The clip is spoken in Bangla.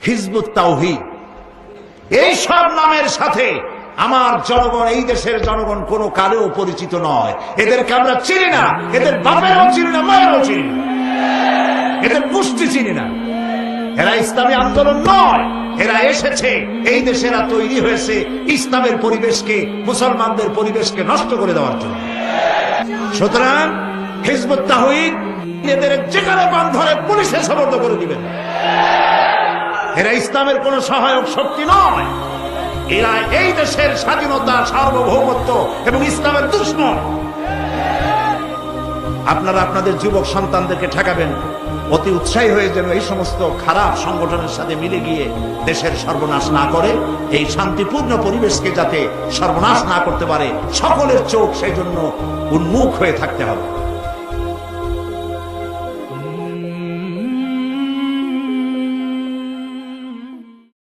হিজবুত তাওহীদ, এই সব নামের সাথে আমার জনগণ, এই দেশের জনগণ কোনো কালেও পরিচিত নয়। এদেরকে আমরা চিনি না, এদের বাপেরও চিনি না, মায়েরও চিনি না, এদের গোষ্ঠী চিনি না। এরা ইসলামী আন্দোলন নয়, এরা এসেছে এই দেশে, এরা তৈরি হয়েছে ইসলামের পরিবেশকে, মুসলমানদের পরিবেশকে নষ্ট করে দেওয়ার জন্য। সুতরাং হিজবুত তাওহীদ এদের যেখানে বান ধরে পুলিশে সোপর্দ করে দিবেন। এরা ইসলামের কোন সহায়ক শক্তি নয়, এরা এই দেশের স্বাধীনতা, সার্বভৌমত্ব এবং ইসলামের দুশমন। আপনারা আপনাদের যুবক সন্তানদেরকে ঠেকাবেন, অতি উৎসাহী হয়ে যেন এই সমস্ত খারাপ সংগঠনের সাথে মিলে গিয়ে দেশের সর্বনাশ না করে, এই শান্তিপূর্ণ পরিবেশকে যাতে সর্বনাশ না করতে পারে, সকলের চোখ সেই জন্য উন্মুখ হয়ে থাকতে হবে।